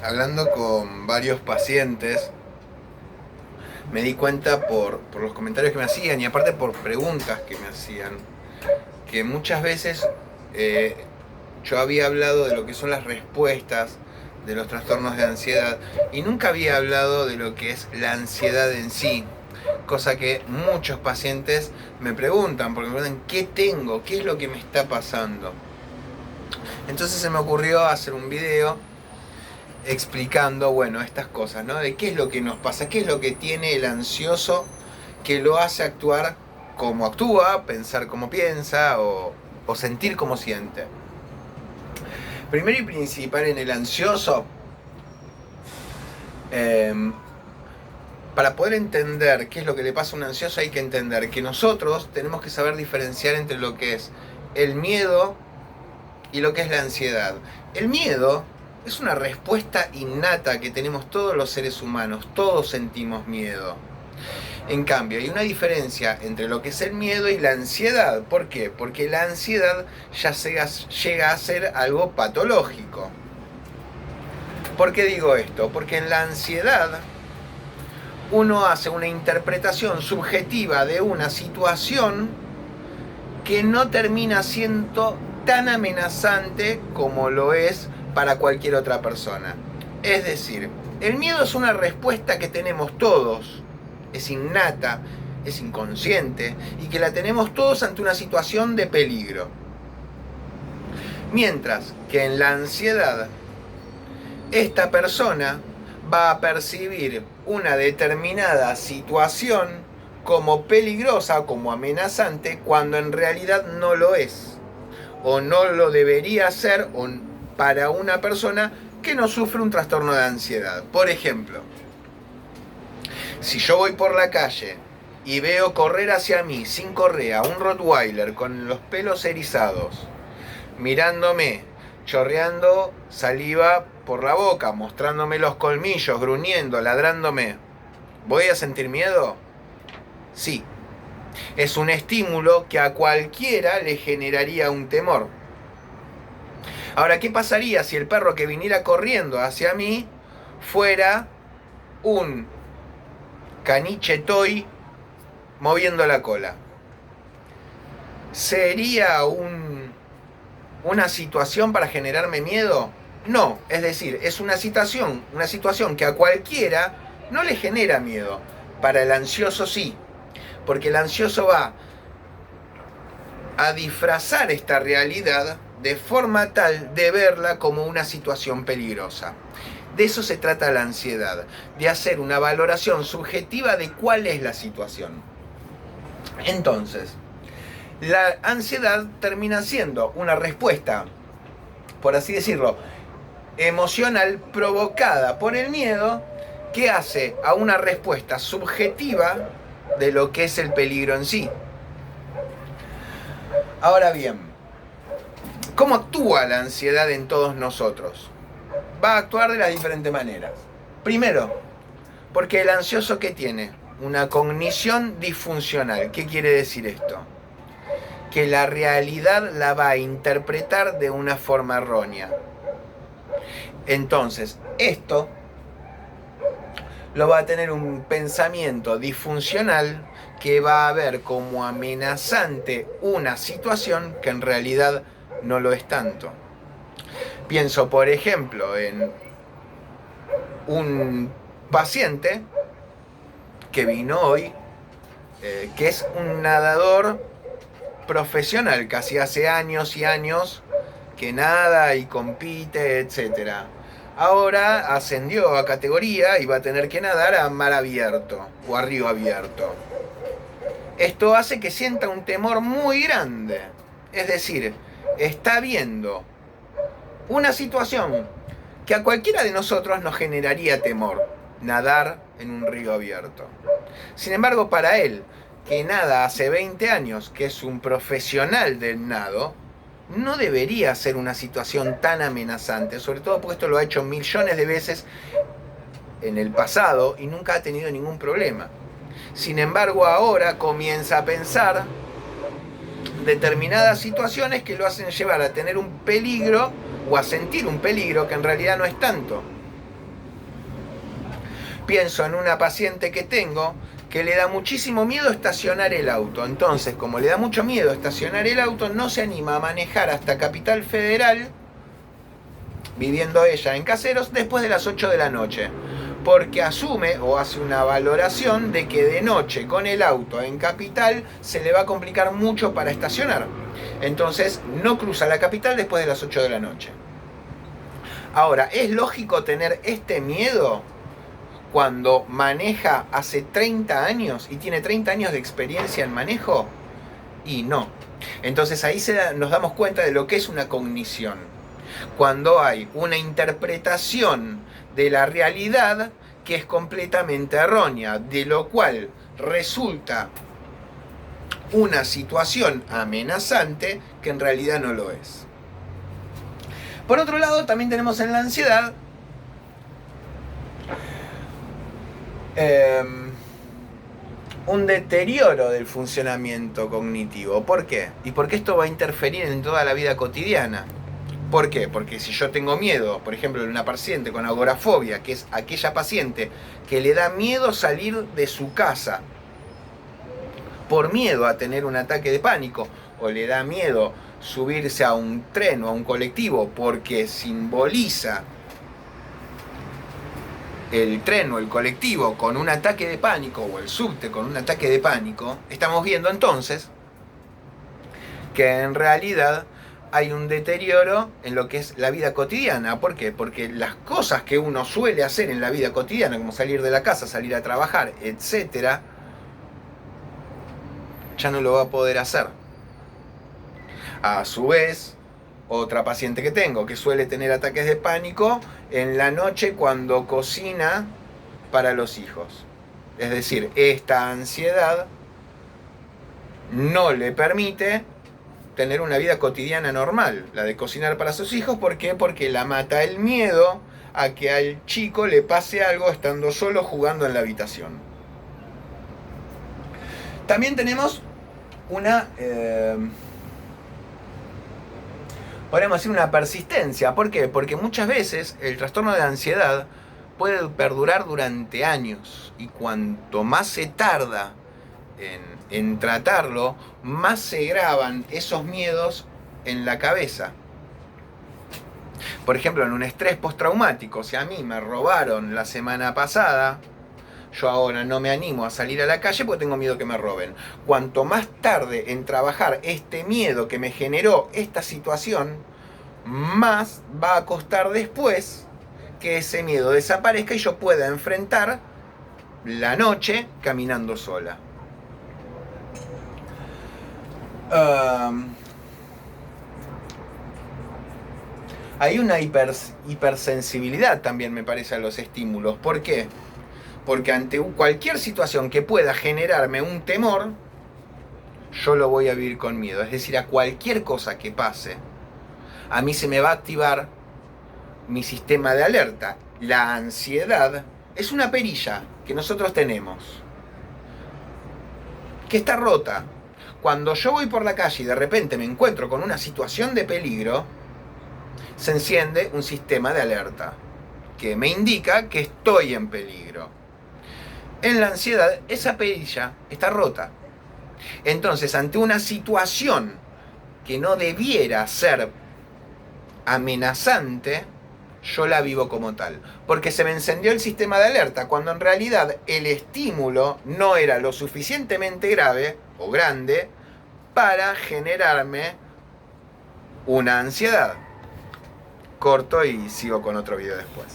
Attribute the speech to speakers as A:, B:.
A: Hablando con varios pacientes, me di cuenta por los comentarios que me hacían y aparte por preguntas que me hacían, que muchas veces eh, yo había hablado de lo que son las respuestas de los trastornos de ansiedad y nunca había hablado de lo que es la ansiedad en sí, cosa que muchos pacientes me preguntan, porque me preguntan qué tengo, qué es lo que me está pasando. Entonces se me ocurrió hacer un video explicando, bueno, estas cosas, ¿no? De qué es lo que nos pasa, qué es lo que tiene el ansioso que lo hace actuar como actúa, pensar como piensa o sentir como siente. Primero y principal en el ansioso, para poder entender qué es lo que le pasa a un ansioso hay que entender que nosotros tenemos que saber diferenciar entre lo que es el miedo y lo que es la ansiedad. El miedo es una respuesta innata que tenemos todos los seres humanos, todos sentimos miedo. En cambio, hay una diferencia entre lo que es el miedo y la ansiedad. ¿Por qué? Porque la ansiedad ya llega a ser algo patológico. ¿Por qué digo esto? Porque en la ansiedad uno hace una interpretación subjetiva de una situación que no termina siendo tan amenazante como lo es para cualquier otra persona. Es decir, el miedo es una respuesta que tenemos todos, es innata, es inconsciente y que la tenemos todos ante una situación de peligro. Mientras que en la ansiedad, esta persona va a percibir una determinada situación como peligrosa o como amenazante cuando en realidad no lo es o no lo debería ser para una persona que no sufre un trastorno de ansiedad. Por ejemplo, si yo voy por la calle y veo correr hacia mí sin correa un Rottweiler con los pelos erizados, mirándome, chorreando saliva por la boca, mostrándome los colmillos, gruñendo, ladrándome, ¿voy a sentir miedo? Sí. Es un estímulo que a cualquiera le generaría un temor. Ahora, ¿qué pasaría si el perro que viniera corriendo hacia mí fuera un caniche toy moviendo la cola? ¿Sería una situación para generarme miedo? No, es decir, es una situación que a cualquiera no le genera miedo. Para el ansioso sí, porque el ansioso va a disfrazar esta realidad de forma tal de verla como una situación peligrosa. De eso se trata la ansiedad, de hacer una valoración subjetiva de cuál es la situación. Entonces, la ansiedad termina siendo una respuesta, por así decirlo, emocional provocada por el miedo que hace a una respuesta subjetiva de lo que es el peligro en sí. Ahora bien, ¿cómo actúa la ansiedad en todos nosotros? Va a actuar de las diferentes maneras. Primero, porque el ansioso ¿qué tiene? Una cognición disfuncional. ¿Qué quiere decir esto? Que la realidad la va a interpretar de una forma errónea. Entonces, esto lo va a tener un pensamiento disfuncional que va a ver como amenazante una situación que en realidad no lo es tanto. Pienso, por ejemplo, en un paciente que vino hoy, que es un nadador profesional, casi hace años y años que nada y compite, etc. Ahora ascendió a categoría y va a tener que nadar a mar abierto o a río abierto. Esto hace que sienta un temor muy grande. Es decir, está viendo una situación que a cualquiera de nosotros nos generaría temor, nadar en un río abierto. Sin embargo, para él, que nada hace 20 años, que es un profesional del nado, no debería ser una situación tan amenazante, sobre todo porque esto lo ha hecho millones de veces en el pasado y nunca ha tenido ningún problema. Sin embargo, ahora comienza a pensar determinadas situaciones que lo hacen llevar a tener un peligro o a sentir un peligro que en realidad no es tanto. Pienso en una paciente que tengo que le da muchísimo miedo estacionar el auto. Entonces, como le da mucho miedo estacionar el auto, no se anima a manejar hasta Capital Federal, viviendo ella en Caseros, después de las 8 de la noche. Porque asume o hace una valoración de que de noche con el auto en Capital se le va a complicar mucho para estacionar. Entonces no cruza la Capital después de las 8 de la noche. Ahora, ¿es lógico tener este miedo cuando maneja hace 30 años y tiene 30 años de experiencia en manejo? Y no. Entonces ahí nos damos cuenta de lo que es una cognición. Cuando hay una interpretación de la realidad que es completamente errónea, de lo cual resulta una situación amenazante que en realidad no lo es. Por otro lado, también tenemos en la ansiedad un deterioro del funcionamiento cognitivo. ¿Por qué? Y porque esto va a interferir en toda la vida cotidiana. ¿Por qué? Porque si yo tengo miedo, por ejemplo, de una paciente con agorafobia, que es aquella paciente que le da miedo salir de su casa por miedo a tener un ataque de pánico, o le da miedo subirse a un tren o a un colectivo porque simboliza el tren o el colectivo con un ataque de pánico, o el subte con un ataque de pánico, estamos viendo entonces que en realidad hay un deterioro en lo que es la vida cotidiana. ¿Por qué? Porque las cosas que uno suele hacer en la vida cotidiana, como salir de la casa, salir a trabajar, etc., ya no lo va a poder hacer. A su vez, otra paciente que tengo que suele tener ataques de pánico en la noche cuando cocina para los hijos. Es decir, esta ansiedad no le permite tener una vida cotidiana normal, la de cocinar para sus hijos. ¿Por qué? Porque la mata el miedo a que al chico le pase algo estando solo jugando en la habitación. También tenemos una, podríamos decir, una persistencia. ¿Por qué? Porque muchas veces el trastorno de ansiedad puede perdurar durante años, y cuanto más se tarda en tratarlo, más se graban esos miedos en la cabeza. Por ejemplo, en un estrés postraumático, si a mí me robaron la semana pasada, yo ahora no me animo a salir a la calle porque tengo miedo que me roben. Cuanto más tarde en trabajar este miedo que me generó esta situación, más va a costar después que ese miedo desaparezca y yo pueda enfrentar la noche caminando sola. Hay una hipersensibilidad también, me parece, a los estímulos. ¿Por qué? Porque ante cualquier situación que pueda generarme un temor, yo lo voy a vivir con miedo. Es decir, a cualquier cosa que pase, a mí se me va a activar mi sistema de alerta. La ansiedad es una perilla que nosotros tenemos, que está rota. Cuando yo voy por la calle y de repente me encuentro con una situación de peligro, se enciende un sistema de alerta que me indica que estoy en peligro. En la ansiedad, esa perilla está rota. Entonces, ante una situación que no debiera ser amenazante, yo la vivo como tal, porque se me encendió el sistema de alerta, cuando en realidad el estímulo no era lo suficientemente grave o grande para generarme una ansiedad. Corto y sigo con otro video después.